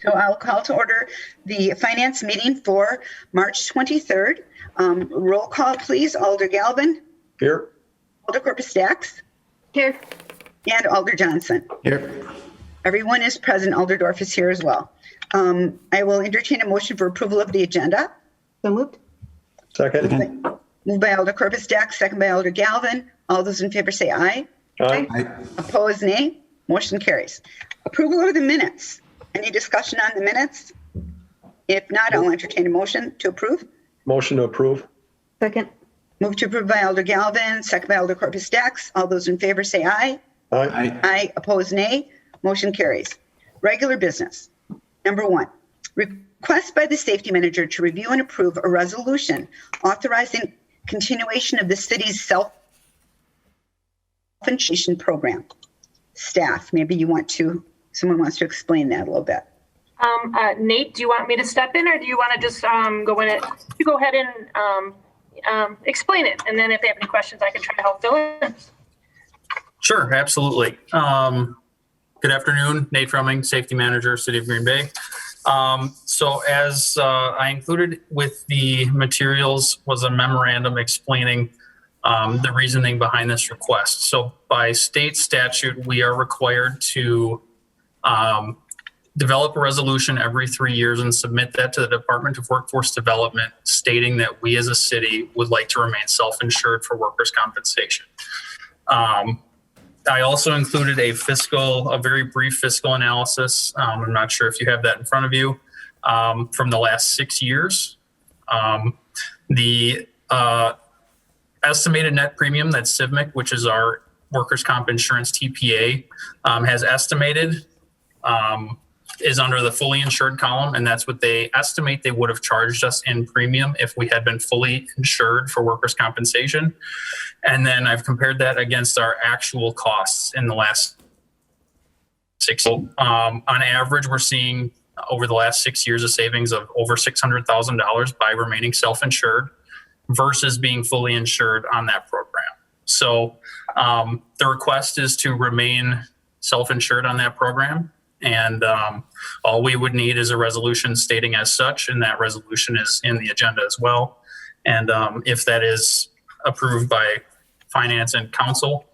So I'll call to order the finance meeting for March 23rd. Roll call, please. Alder Galvin. Here. Alder Corpus Dax. Here. And Alder Johnson. Here. Everyone is present. Alder Dorf is here as well. I will entertain a motion for approval of the agenda. So moved. Second. Moved by Alder Corpus Dax, second by Alder Galvin. All those in favor say aye. Aye. Opposed, nay. Motion carries. Approval of the minutes. Any discussion on the minutes? If not, I'll entertain a motion to approve. Motion to approve. Second. Move to approve by Alder Galvin, second by Alder Corpus Dax. All those in favor say aye. Aye. Aye. Opposed, nay. Motion carries. Regular business. Number 1, request by the safety manager to review and approve a resolution authorizing continuation of the city's self-insurance program. Staff, maybe someone wants to explain that a little bit. Nate, do you want me to step in, or do you want to just go in it? You go ahead and explain it, and then if they have any questions, I can try to help fill in. Sure, absolutely. Good afternoon, Nate Frumming, Safety Manager, City of Green Bay. So as I included with the materials was a memorandum explaining the reasoning behind this request. So by state statute, we are required to develop a resolution every 3 years and submit that to the Department of Workforce Development, stating that we as a city would like to remain self-insured for workers' compensation. I also included a very brief fiscal analysis. I'm not sure if you have that in front of you, from the last 6 years. The estimated net premium that CIVMIC, which is our workers' comp insurance TPA, has estimated is under the fully insured column, and that's what they estimate they would have charged us in premium if we had been fully insured for workers' compensation. And then I've compared that against our actual costs in the last 6 years. On average, we're seeing over the last 6 years a savings of over $600,000 by remaining self-insured versus being fully insured on that program. So the request is to remain self-insured on that program. And all we would need is a resolution stating as such, and that resolution is in the agenda as well. And if that is approved by finance and council,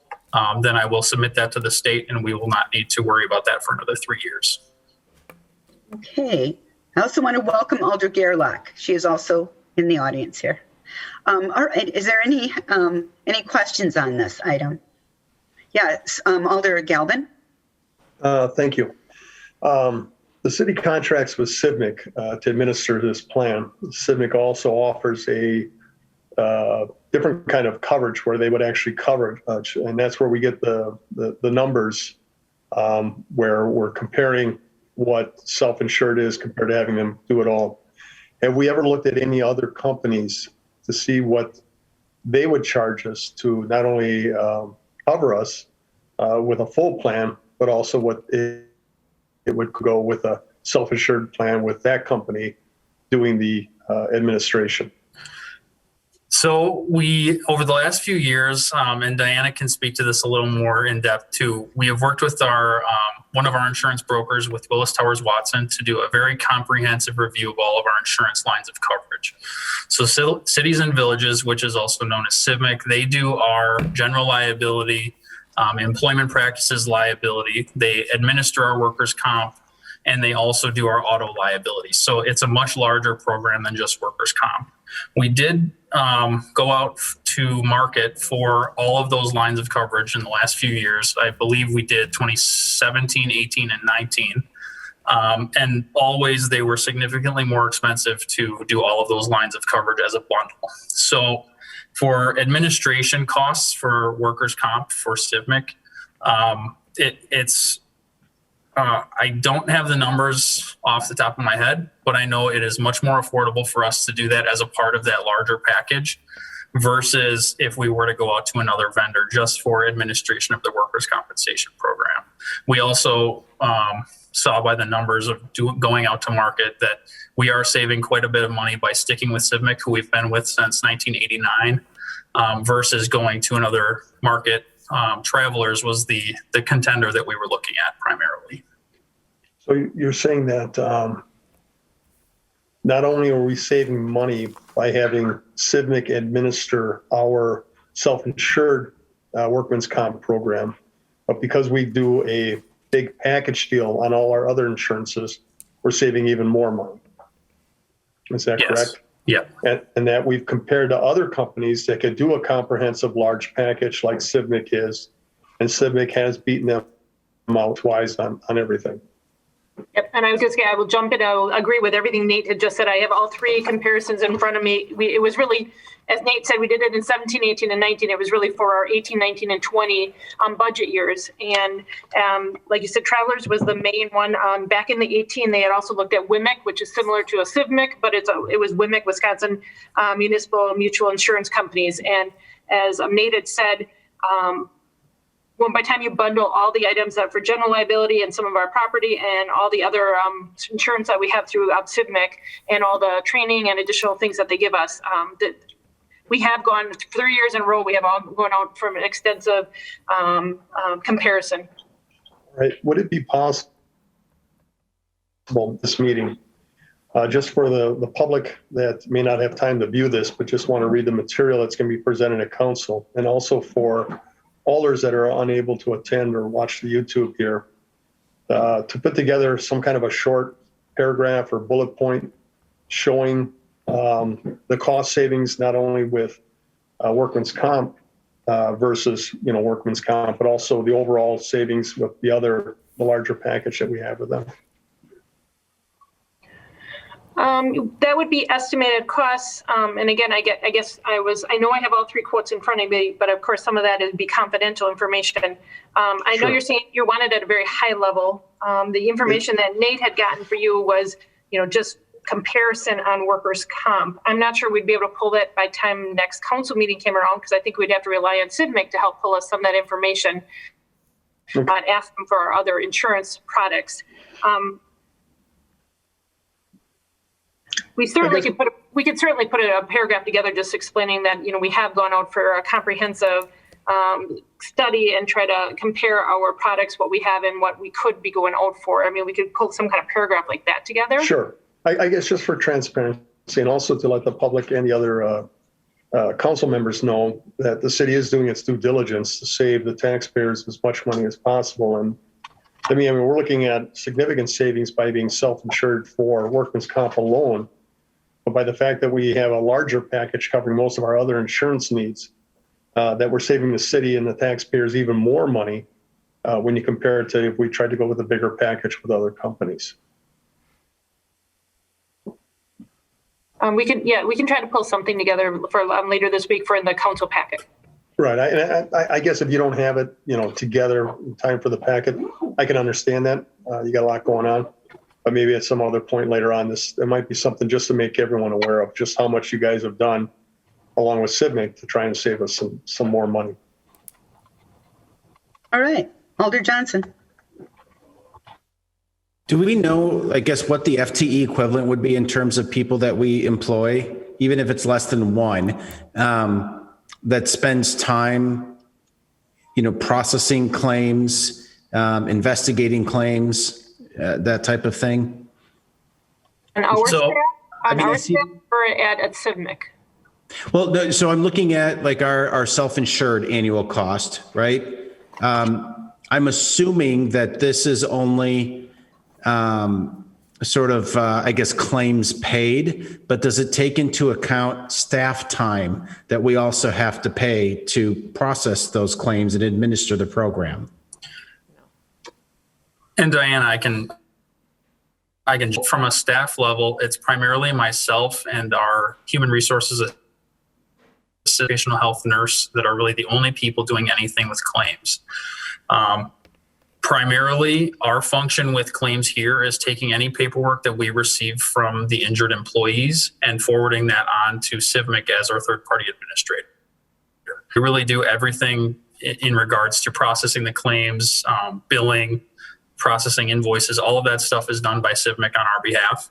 then I will submit that to the state, and we will not need to worry about that for another 3 years. Okay. I also want to welcome Alder Gerlach. She is also in the audience here. All right. Is there any questions on this item? Yes. Alder Galvin. Thank you. The city contracts with CIVMIC to administer this plan. CIVMIC also offers a different kind of coverage where they would actually cover, and that's where we get the numbers where we're comparing what self-insured is compared to having them do it all. Have we ever looked at any other companies to see what they would charge us to not only cover us with a full plan, but also what it would go with a self-insured plan with that company doing the administration? So we, over the last few years, and Diana can speak to this a little more in depth too, we have worked with our one of our insurance brokers with Willis Towers Watson to do a very comprehensive review of all of our insurance lines of coverage. So Cities and Villages, which is also known as CIVMIC, they do our general liability, employment practices liability. They administer our workers' comp, and they also do our auto liability. So it's a much larger program than just workers' comp. We did go out to market for all of those lines of coverage in the last few years. I believe we did 2017, 18, and 19. And always they were significantly more expensive to do all of those lines of coverage as a bundle. So for administration costs for workers' comp for CIVMIC, I don't have the numbers off the top of my head, but I know it is much more affordable for us to do that as a part of that larger package versus if we were to go out to another vendor just for administration of the workers' compensation program. We also saw by the numbers of going out to market that we are saving quite a bit of money by sticking with CIVMIC, who we've been with since 1989, versus going to another market. Travelers was the contender that we were looking at primarily. So you're saying that not only are we saving money by having CIVMIC administer our self-insured workman's comp program, but because we do a big package deal on all our other insurances, we're saving even more money. Is that Yes. correct? Yeah. And that we've compared to other companies that could do a comprehensive large package like CIVMIC is, and CIVMIC has beaten them out twice on everything. Yep, and I was just, I will jump in. I will agree with everything Nate had just said. I have all three comparisons in front of me. It was really, as Nate said, we did it in 17, 18, and 19. It was really for our 18, 19, and 20 budget years. And like you said, Travelers was the main one. Back in the 18, they had also looked at WMIC, which is similar to a CIVMIC, but it was WMIC, Wisconsin Municipal Mutual Insurance Companies. And as Nate had said, when by the time you bundle all the items that for general liability and some of our property and all the other insurance that we have through CIVMIC and all the training and additional things that they give us, that we have gone 3 years in a row. We have all gone out from an extensive comparison. Right. Would it be possible this meeting, just for the public that may not have time to view this, but just want to read the material that's going to be presented at council, and also for alders that are unable to attend or watch the YouTube here, to put together some kind of a short paragraph or bullet point showing the cost savings, not only with workman's comp versus workman's comp, but also the overall savings with the larger package that we have with them. That would be estimated costs. And again, I know I have all three quotes in front of me, but of course some of that would be confidential information. I know you're saying you wanted at a very high level. The information that Nate had gotten for you was, just comparison on workers' comp. I'm not sure we'd be able to pull that by time next council meeting came around, because I think we'd have to rely on CIVMIC to help pull us some of that information and ask them for our other insurance products. We could certainly put a paragraph together just explaining that, we have gone out for a comprehensive study and try to compare our products, what we have and what we could be going out for. I mean, we could pull some kind of paragraph like that together. Sure. I guess just for transparency, and also to let the public and the other council members know that the city is doing its due diligence to save the taxpayers as much money as possible. And we're looking at significant savings by being self-insured for workman's comp alone. But by the fact that we have a larger package covering most of our other insurance needs, that we're saving the city and the taxpayers even more money when you compare it to if we tried to go with a bigger package with other companies. We can try to pull something together for later this week for in the council packet. Right. I guess if you don't have it, together in time for the packet, I can understand that. You got a lot going on. But maybe at some other point later on, there might be something just to make everyone aware of just how much you guys have done, along with CIVMIC, to try and save us some more money. All right. Alder Johnson. Do we know, I guess, what the FTE equivalent would be in terms of people that we employ, even if it's less than one, that spends time, processing claims, investigating claims, that type of thing? On our So, staff or at CIVMIC? Well, no, so I'm looking at like our self-insured annual cost, right? I'm assuming that this is only claims paid, but does it take into account staff time that we also have to pay to process those claims and administer the program? And Diana, I can from a staff level, it's primarily myself and our human resources occupational health nurse that are really the only people doing anything with claims. Primarily, our function with claims here is taking any paperwork that we receive from the injured employees and forwarding that on to CIVMIC as our third-party administrator. We really do everything in regards to processing the claims, billing, processing invoices. All of that stuff is done by CIVMIC on our behalf.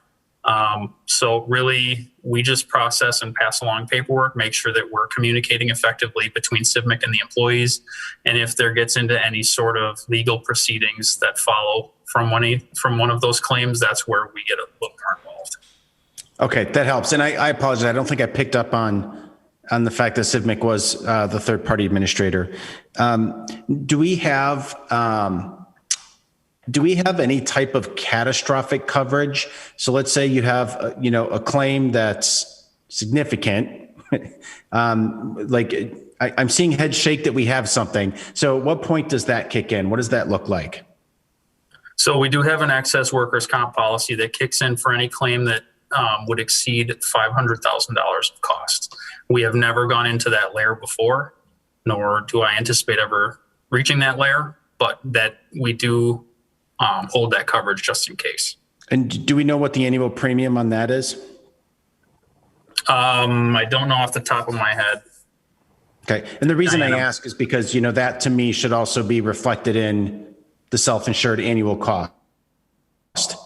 So really, we just process and pass along paperwork, make sure that we're communicating effectively between CIVMIC and the employees. And if there gets into any sort of legal proceedings that follow from one of those claims, that's where we get a little more involved. Okay, that helps. And I apologize. I don't think I picked up on the fact that CIVMIC was the third-party administrator. Do we have any type of catastrophic coverage? So let's say you have, a claim that's significant. I'm seeing head shake that we have something. So at what point does that kick in? What does that look like? So we do have an excess workers' comp policy that kicks in for any claim that would exceed $500,000 of cost. We have never gone into that layer before, nor do I anticipate ever reaching that layer, but that we do hold that coverage just in case. And do we know what the annual premium on that is? I don't know off the top of my head. Okay. And the reason I ask is because, that to me should also be reflected in the self-insured annual cost.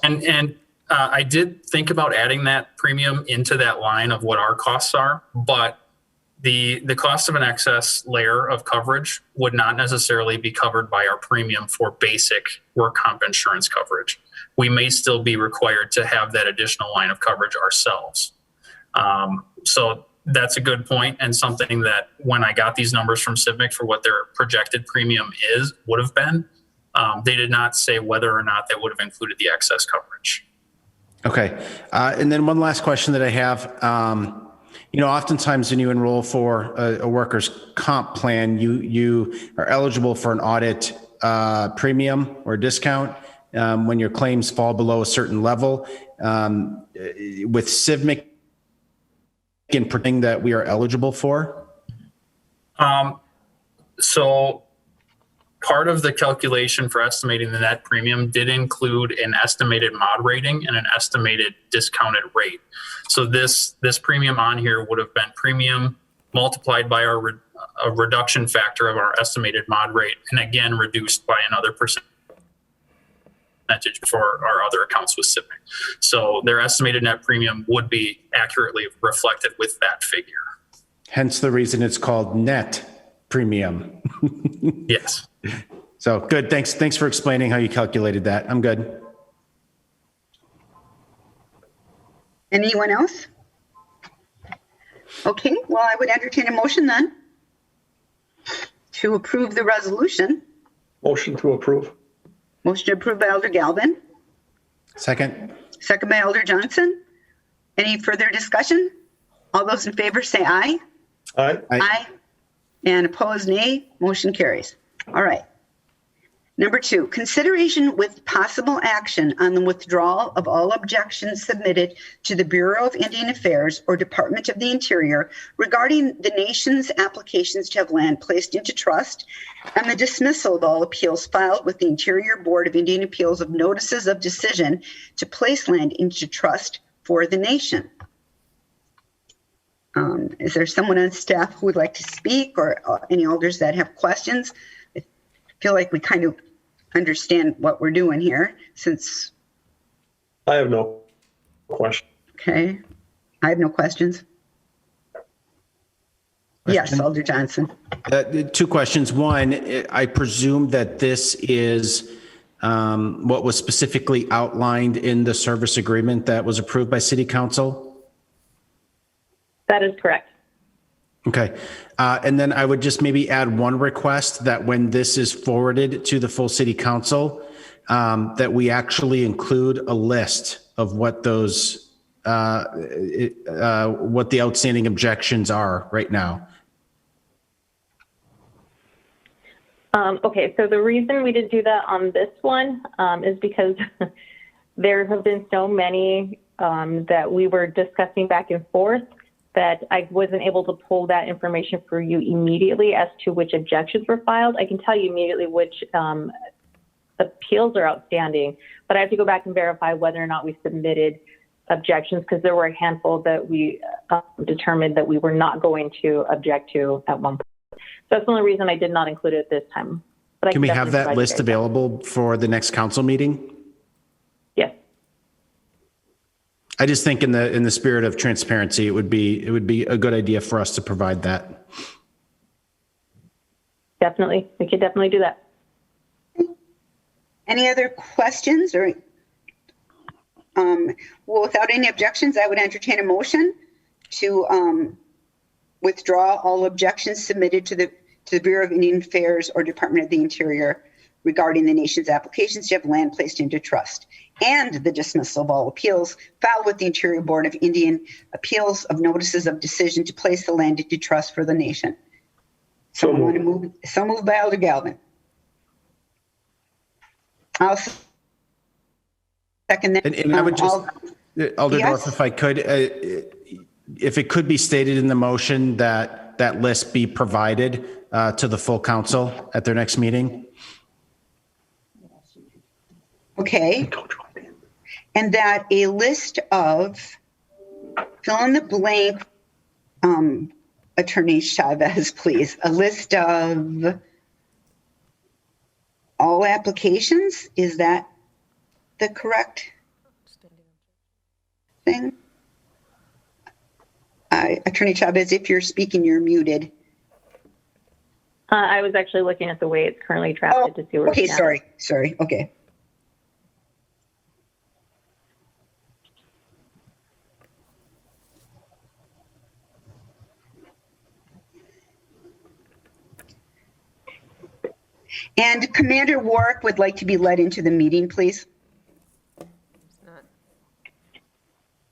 And I did think about adding that premium into that line of what our costs are, but the cost of an excess layer of coverage would not necessarily be covered by our premium for basic work comp insurance coverage. We may still be required to have that additional line of coverage ourselves. So that's a good point, and something that when I got these numbers from CIVMIC for what their projected premium would have been, they did not say whether or not that would have included the excess coverage. Okay. And then one last question that I have, oftentimes when you enroll for a workers' comp plan, you are eligible for an audit premium or discount when your claims fall below a certain level. With CIVMIC, in predicting that we are eligible for? So part of the calculation for estimating the net premium did include an estimated mod rating and an estimated discounted rate. So this premium on here would have been premium multiplied by a reduction factor of our estimated mod rate, and again reduced by another percentage for our other accounts with CIVMIC. So their estimated net premium would be accurately reflected with that figure. Hence the reason it's called net premium. Yes. So good. Thanks for explaining how you calculated that. I'm good. Anyone else? Okay, well, I would entertain a motion then to approve the resolution. Motion to approve. Motion approved by Elder Galvin, Second. second by Elder Johnson. Any further discussion? All those in favor say aye. Aye. Aye. And opposed, nay. Motion carries. All right. Number 2, consideration with possible action on the withdrawal of all objections submitted to the Bureau of Indian Affairs or Department of the Interior regarding the nation's applications to have land placed into trust, and the dismissal of all appeals filed with the Interior Board of Indian Appeals of notices of decision to place land into trust for the nation. Is there someone on staff who would like to speak, or any alders that have questions? I feel like we kind of understand what we're doing here since. I have no question. Okay. I have no questions. Yes, Alder Johnson. 2 questions. One, I presume that this is what was specifically outlined in the service agreement that was approved by City Council? That is correct. Okay. And then I would just maybe add one request that when this is forwarded to the full City Council, that we actually include a list of what those, what the outstanding objections are right now. Okay, so the reason we did do that on this one is because there have been so many that we were discussing back and forth that I wasn't able to pull that information for you immediately as to which objections were filed. I can tell you immediately which appeals are outstanding, but I have to go back and verify whether or not we submitted objections, because there were a handful that we determined that we were not going to object to at one point. So that's the only reason I did not include it this time. But Can we have that list available for the next council meeting? Yes. I just think in the spirit of transparency, it would be a good idea for us to provide that. Definitely. We could definitely do that. Any other questions or, well, without any objections, I would entertain a motion to withdraw all objections submitted to the Bureau of Indian Affairs or Department of the Interior regarding the nation's applications to have land placed into trust, and the dismissal of all appeals filed with the Interior Board of Indian Appeals of notices of decision to place the land into trust for the nation. Someone want to move? So moved by Alder Galvin. I'll second that. And I would just, Alder Yes? Dorff, if I could, if it could be stated in the motion that that list be provided to the full council at their next meeting. Okay. And that a list of, fill in the blank, Attorney Chavez, please, a list of all applications? Is that the correct thing? Attorney Chavez, if you're speaking, you're muted. I was actually looking at the way it's currently drafted to see where okay, it's at. sorry, okay. And Commander Warwick would like to be led into the meeting, please.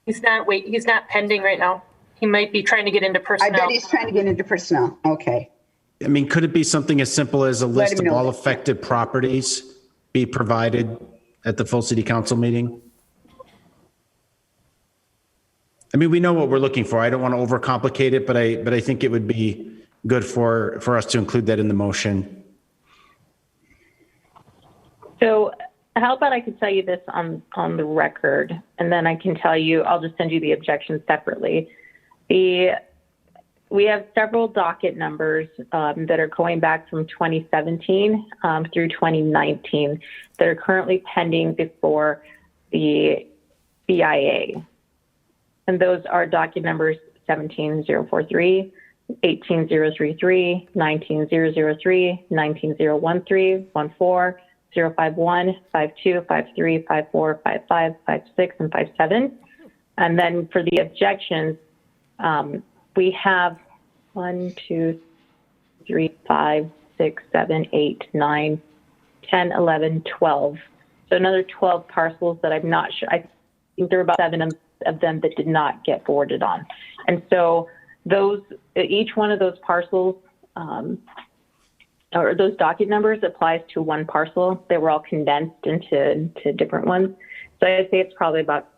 He's not pending right now. He might be trying to get into I personnel. bet he's trying to get into personnel. Okay. I mean, could it be something as simple as a list him of know. all affected properties be provided at the full city council meeting? I mean, we know what we're looking for. I don't want to overcomplicate it, but I think it would be good for us to include that in the motion. So how about I could tell you this on the record, and then I can tell you, I'll just send you the objections separately. We have several docket numbers that are going back from 2017 through 2019 that are currently pending before the BIA. And those are docket numbers 17043, 18033, 19003, 19013, 14, 051, 52, 53, 54, 55, 56, and 57. And then for the objections, we have 1, 2, 3, 5, 6, 7, 8, 9, 10, 11, 12. So another 12 parcels that I'm not sure. I think there are about 7 of them that did not get forwarded on. And so each one of those parcels, or those docket numbers applies to one parcel. They were all condensed into different ones. So I'd say it's probably about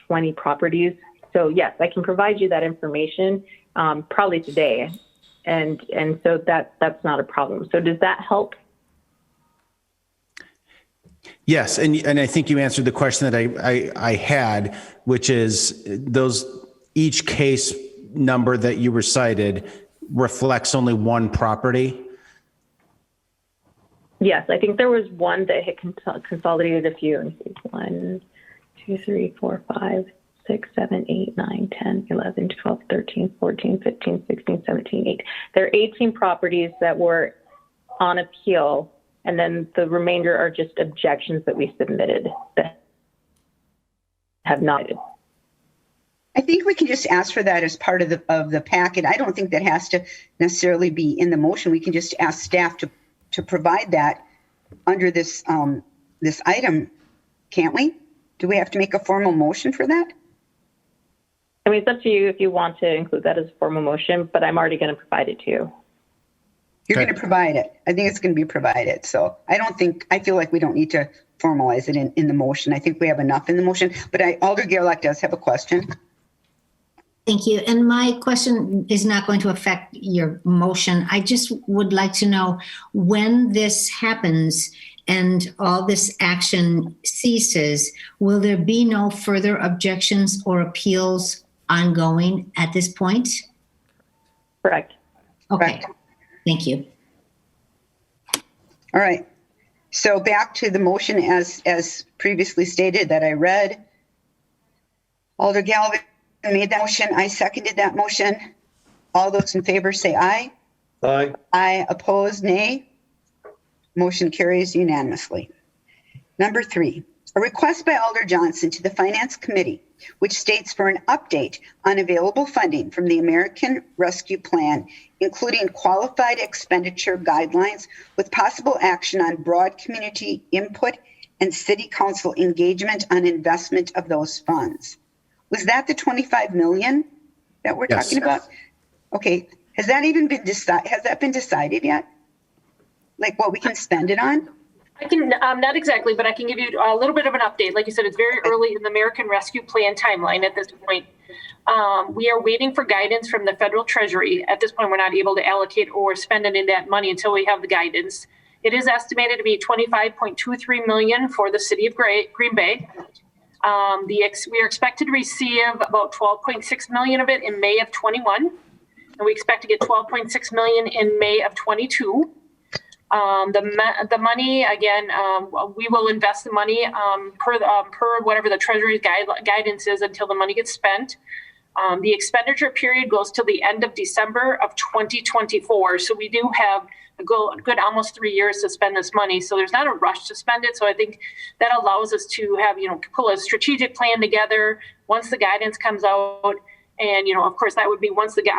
20 properties. So yes, I can provide you that information probably today. And so that's not a problem. So does that help? Yes, and I think you answered the question that I had, which is each case number that you recited reflects only one property. Yes, I think there was one that had consolidated a few. 1, 2, 3, 4, 5, 6, 7, 8, 9, 10, 11, 12, 13, 14, 15, 16, 17, 18. There are 18 properties that were on appeal, and then the remainder are just objections that we submitted that have not. I think we can just ask for that as part of the packet. I don't think that has to necessarily be in the motion. We can just ask staff to provide that under this this item, can't we? Do we have to make a formal motion for that? I mean, it's up to you if you want to include that as a formal motion, but I'm already going to provide it to you. You're going to provide it. I think it's going to be provided. So I feel like we don't need to formalize it in the motion. I think we have enough in the motion, but Alder Gerlach does have a question. Thank you. And my question is not going to affect your motion. I just would like to know when this happens and all this action ceases, will there be no further objections or appeals ongoing at this point? Correct. Okay. Correct. Thank you. All right. So back to the motion as previously stated that I read. Alder Galvin made that motion. I seconded that motion. All those in favor say aye. Aye. Aye. Opposed, nay. Motion carries unanimously. Number 3, a request by Alder Johnson to the Finance Committee, which states for an update on available funding from the American Rescue Plan, including qualified expenditure guidelines with possible action on broad community input and city council engagement on investment of those funds. Was that the 25 million that we're Yes. talking about? Okay. Has that even been decided? Has that been decided yet? Like what we can spend it on? I can, not exactly, but I can give you a little bit of an update. Like you said, it's very early in the American Rescue Plan timeline at this point. We are waiting for guidance from the federal treasury. At this point, we're not able to allocate or spend any of that money until we have the guidance. It is estimated to be $25.23 million for the city of Green Bay. We are expected to receive about $12.6 million of it in May of 21, and we expect to get $12.6 million in May of 22. The money, again, we will invest the money per whatever the Treasury's guidance is until the money gets spent. The expenditure period goes till the end of December of 2024. So we do have a good almost 3 years to spend this money. So there's not a rush to spend it. So I think that allows us to have, pull a strategic plan together once the guidance comes out. And, of course, that would be once the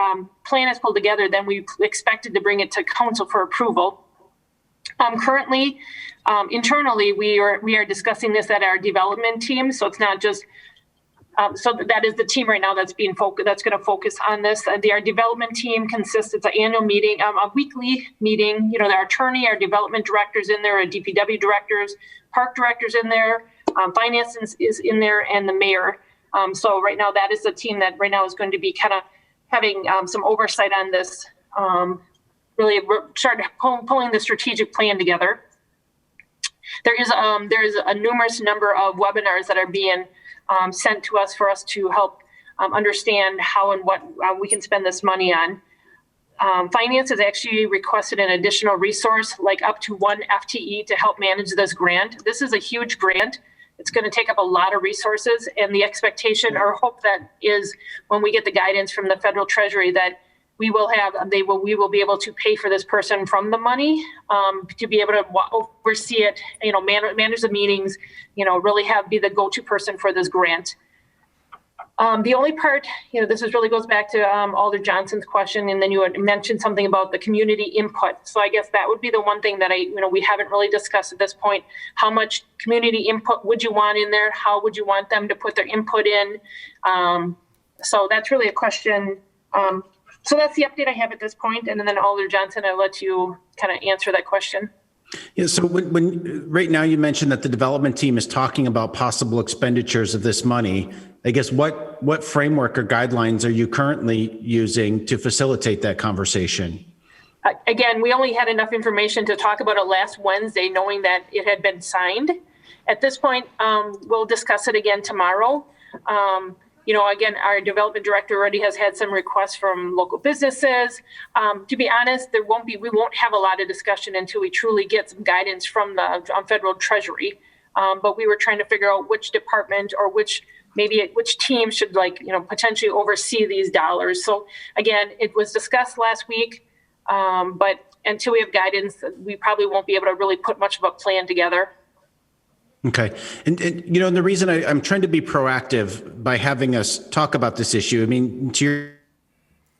plan is pulled together, then we expected to bring it to council for approval. Currently, internally, we are discussing this at our development team. So it's not just, so that is the team right now that's being that's going to focus on this. Our development team consists, it's an annual meeting, a weekly meeting. Our attorney, our development directors in there, our DPW directors, park directors in there, finance is in there, and the mayor. So right now, that is the team that right now is going to be kind of having some oversight on this. Really started pulling the strategic plan together. There is a numerous number of webinars that are being sent to us for us to help understand how and what we can spend this money on. Finance has actually requested an additional resource, like up to 1 FTE to help manage this grant. This is a huge grant. It's going to take up a lot of resources, and the expectation or hope that is when we get the guidance from the federal treasury that we will be able to pay for this person from the money to be able to oversee it, manage the meetings, really be the go-to person for this grant. The only part, this really goes back to Alder Johnson's question, and then you had mentioned something about the community input. So I guess that would be the one thing that we haven't really discussed at this point. How much community input would you want in there? How would you want them to put their input in? So that's really a question. So that's the update I have at this point. And then Alder Johnson, I'll let you kind of answer that question. Yeah, so when right now you mentioned that the development team is talking about possible expenditures of this money, I guess what framework or guidelines are you currently using to facilitate that conversation? Again, we only had enough information to talk about it last Wednesday, knowing that it had been signed. At this point, we'll discuss it again tomorrow. Again, our development director already has had some requests from local businesses. To be honest, we won't have a lot of discussion until we truly get some guidance from the federal treasury. But we were trying to figure out which department or which team should potentially oversee these dollars. So again, it was discussed last week, but until we have guidance, we probably won't be able to really put much of a plan together. Okay. And the reason I'm trying to be proactive by having us talk about this issue, I mean, to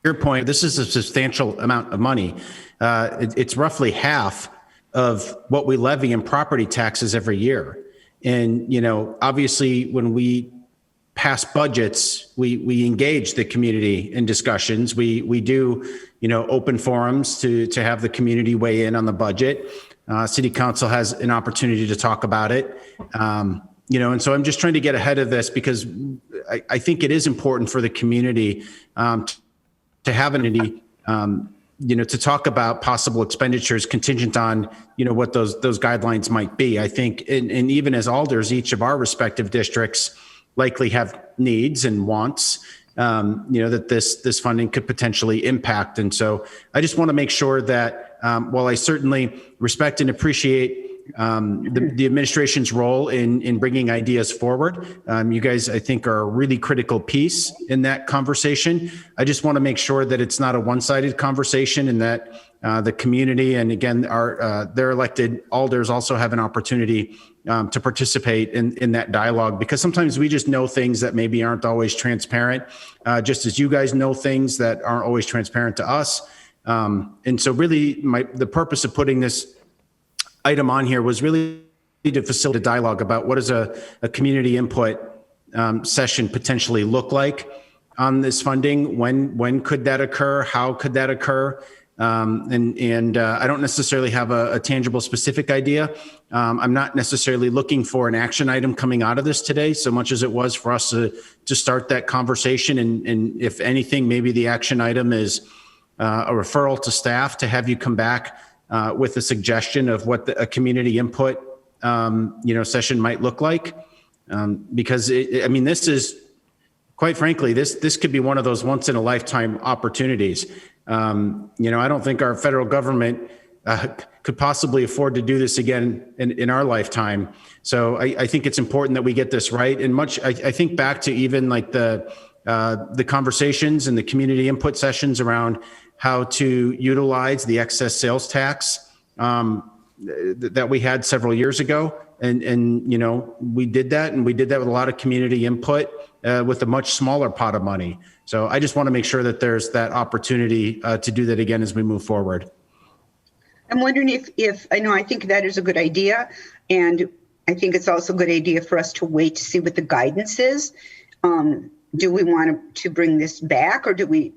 your point, this is a substantial amount of money. It's roughly half of what we levy in property taxes every year. And, obviously when we pass budgets, we engage the community in discussions. We do, open forums to have the community weigh in on the budget. City Council has an opportunity to talk about it. And so I'm just trying to get ahead of this because I think it is important for the community to have an entity, to talk about possible expenditures contingent on, what those guidelines might be. I think, and even as alders, each of our respective districts likely have needs and wants, that this funding could potentially impact. And so I just want to make sure that while I certainly respect and appreciate the administration's role in bringing ideas forward. You guys, I think, are a really critical piece in that conversation. I just want to make sure that it's not a one-sided conversation and that the community and, again, their elected alders also have an opportunity to participate in that dialogue, because sometimes we just know things that maybe aren't always transparent, just as you guys know things that aren't always transparent to us. And so really the purpose of putting this item on here was really to facilitate dialogue about what does a community input session potentially look like on this funding. When could that occur? How could that occur? And I don't necessarily have a tangible specific idea. I'm not necessarily looking for an action item coming out of this today, so much as it was for us to start that conversation. And if anything, maybe the action item is a referral to staff to have you come back with a suggestion of what a community input session might look like. Because this is, quite frankly, this could be one of those once in a lifetime opportunities. I don't think our federal government could possibly afford to do this again in our lifetime. So I think it's important that we get this right. And I think back to even like the conversations and the community input sessions around how to utilize the excess sales tax that we had several years ago. And we did that, and we did that with a lot of community input with a much smaller pot of money. So I just want to make sure that there's that opportunity to do that again as we move forward. I'm wondering if I think that is a good idea, and I think it's also a good idea for us to wait to see what the guidance is. Do we want to bring this back, or do we?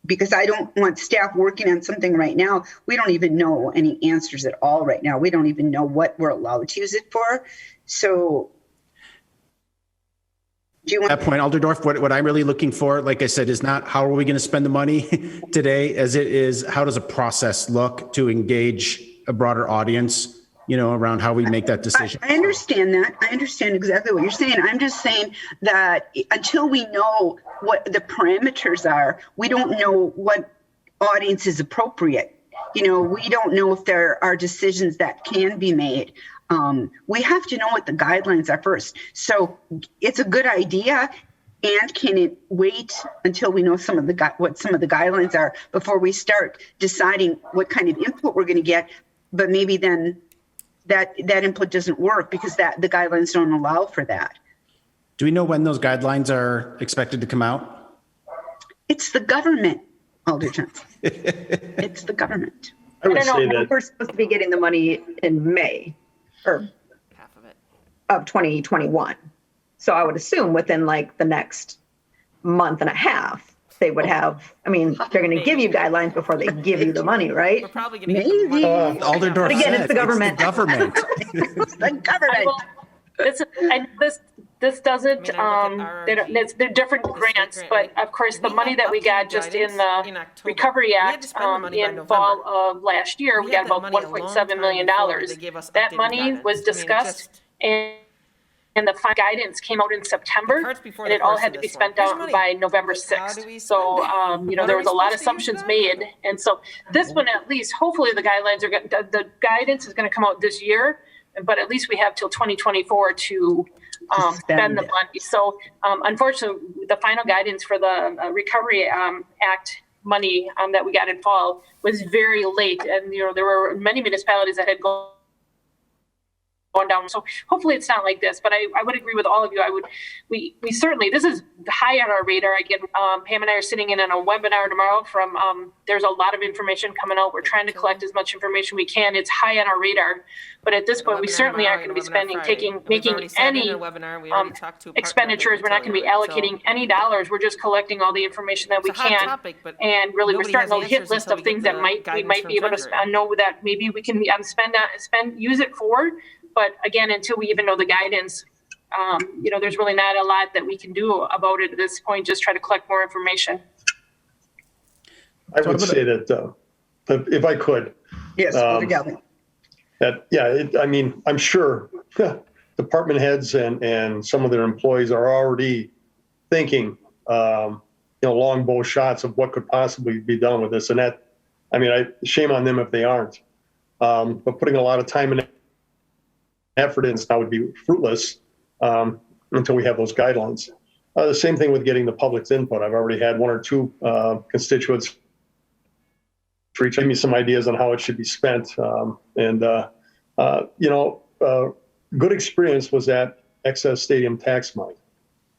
Because I don't want staff working on something right now. We don't even know any answers at all right now. We don't even know what we're allowed to use it for. So do you want that point, Alderdorf, what I'm really looking for, like I said, is not how are we going to spend the money today, as it is how does a process look to engage a broader audience, around how we make that decision. I understand that. I understand exactly what you're saying. I'm just saying that until we know what the parameters are, we don't know what audience is appropriate. We don't know if there are decisions that can be made. We have to know what the guidelines are first. So it's a good idea. And can it wait until we know what some of the guidelines are before we start deciding what kind of input we're going to get? But maybe then that input doesn't work because the guidelines don't allow for that. Do we know when those guidelines are expected to come out? It's the government, Alder Johnson. It's the government. I would I don't say know. that We're supposed to be getting the money in May or half of it. of 2021. So I would assume within like the next month and a half, they would have, they're going to give you guidelines before they give you the money, right? We're probably going to get the money. Alderdorf But again, said, it's the government. It's the government. It's the government. This doesn't, I look at they're different grants, grant, but right? of course the We money had that we got updated just in guidance the in October. Recovery We had Act to spend the money by in November. fall of last year, we We got had that about money a long $1.7 time million. before they gave us That updated money guidance. was discussed and the final guidance came out in September, The cart's before and the it all horse had in to be this one. spent Here's out money. by November How 6th. do we So, spend it? What there are was we a lot of supposed to use assumptions that made. And so this one, at least, hopefully the guidelines are going the guidance is going to come out this year, but at least we have till 2024 to spend the it. money. So, unfortunately, the final guidance for the Recovery Act money that we got in fall was very late. And, there were many municipalities that had gone down. So hopefully it's not like this, but I would agree with all of you. We certainly, this is high on our radar. Again, Pam and I are sitting in on a webinar tomorrow there's a lot of information coming out. We're trying to collect as much information we can. It's high on our radar, but at this point, we certainly aren't going to be making any expenditures. We're not going to be allocating any dollars. We're just collecting all the information that we can. And really, we're starting a hit list of things that we might be able to know that maybe we can use it for. But again, until we even know the guidance, there's really not a lot that we can do about it at this point. Just try to collect more information. I would say that if I could, Yes, Alder Galvin. I'm sure department heads and some of their employees are already thinking, long bow shots of what could possibly be done with this. And shame on them if they aren't. But putting a lot of time and effort in now would be fruitless until we have those guidelines. The same thing with getting the public's input. I've already had one or two constituents give me some ideas on how it should be spent. Good experience was that excess stadium tax money.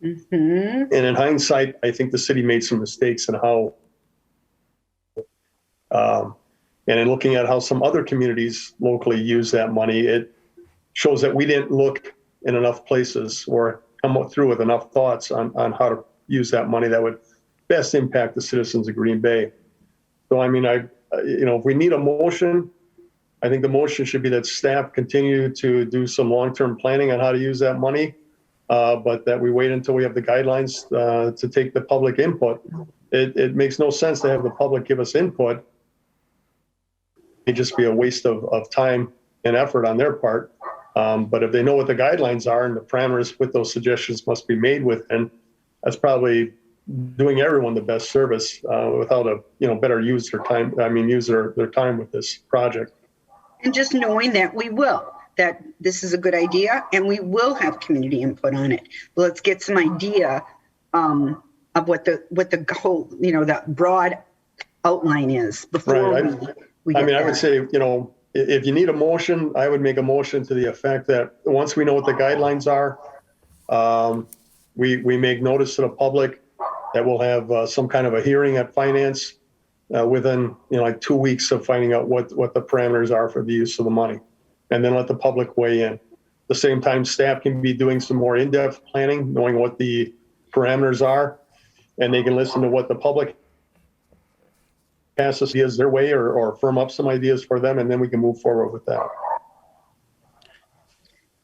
And in hindsight, I think the city made some mistakes in how, and in looking at how some other communities locally use that money, it shows that we didn't look in enough places or come through with enough thoughts on how to use that money that would best impact the citizens of Green Bay. So, I mean, if we need a motion, I think the motion should be that staff continue to do some long-term planning on how to use that money, but that we wait until we have the guidelines to take the public input. It makes no sense to have the public give us input. It'd just be a waste of time and effort on their part. But if they know what the guidelines are and the parameters with those suggestions must be made within, that's probably doing everyone the best service without a better use their time. I mean, use their time with this project. And just knowing that that this is a good idea and we will have community input on it. Let's get some idea of what the whole, the broad outline is before we get I would say, if you need a motion, I would make a motion to the effect that once we know what the guidelines are, we make notice to the public that we'll have some kind of a hearing at finance within, like 2 weeks of finding out what the parameters are for the use of the money, and then let the public weigh in. At the same time, staff can be doing some more in-depth planning, knowing what the parameters are, and they can listen to what the public pass us ideas their way or firm up some ideas for them, and then we can move forward with that.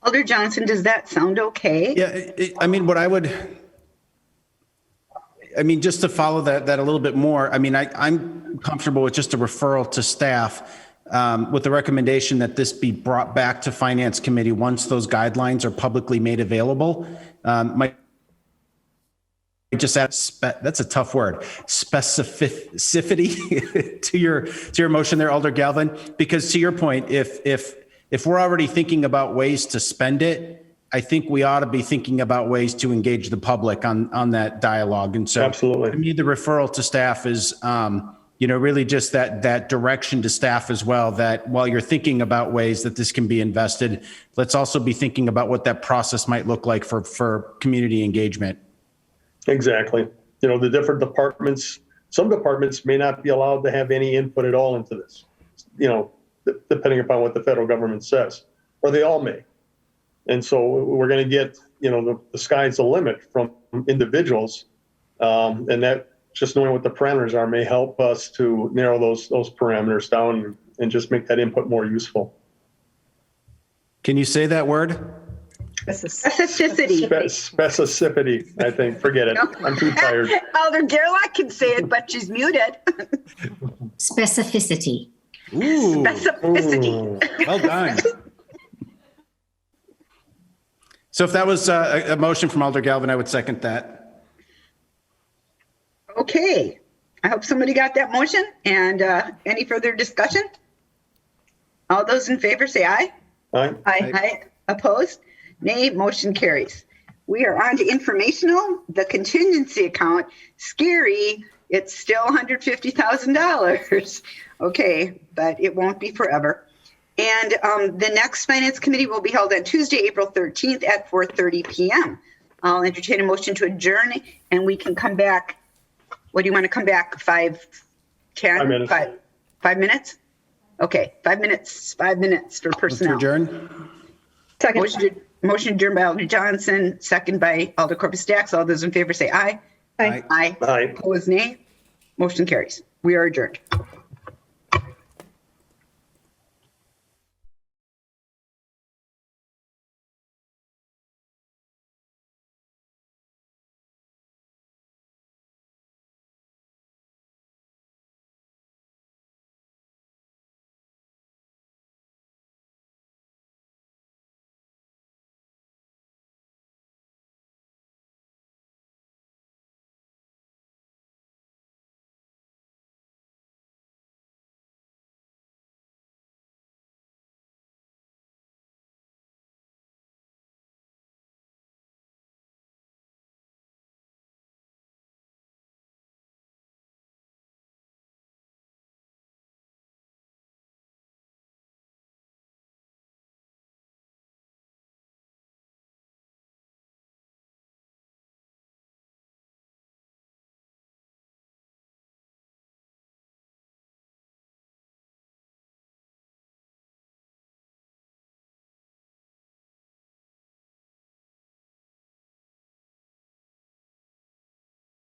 Alder Johnson, does that sound okay? Just to follow that a little bit more, I'm comfortable with just a referral to staff with the recommendation that this be brought back to Finance Committee once those guidelines are publicly made available. Just add that's a tough word, specificity to your motion there, Alder Galvin, because to your point, if we're already thinking about ways to spend it, I think we ought to be thinking about ways to engage the public on that dialogue. And so absolutely, to me, the referral to staff is, really just that direction to staff as well, that while you're thinking about ways that this can be invested, let's also be thinking about what that process might look like for community engagement. Exactly. The different departments, some departments may not be allowed to have any input at all into this, depending upon what the federal government says, or they all may. And so we're going to get, the sky's the limit from individuals. And that just knowing what the parameters are may help us to narrow those parameters down and just make that input more useful. Can you say that word? Specificity. Specificity, I think. Forget it. I'm too tired. Alder Gerlach can say it, but she's muted. Specificity. Ooh. Specificity. Ooh. Well done. So if that was a motion from Alder Galvin, I would second that. Okay. I hope somebody got that motion. And any further discussion? All those in favor say aye. Aye. Aye. Opposed? Nay. Motion carries. We are on to informational. The contingency account. Scary. It's still $150,000. Okay, but it won't be forever. And the next Finance Committee will be held on Tuesday, April 13th at 4:30 p.m. I'll entertain a motion to adjourn, and we can come back. What do you want to come back? 5, 10? 5 minutes. 5 minutes? Okay, 5 minutes. 5 minutes for personnel. Adjourn. Second. Motion adjourned by Alder Johnson, second by Alder Corpus Dax. All those in favor say aye. Aye. Aye. Aye. Opposed, nay. Motion carries. We are adjourned.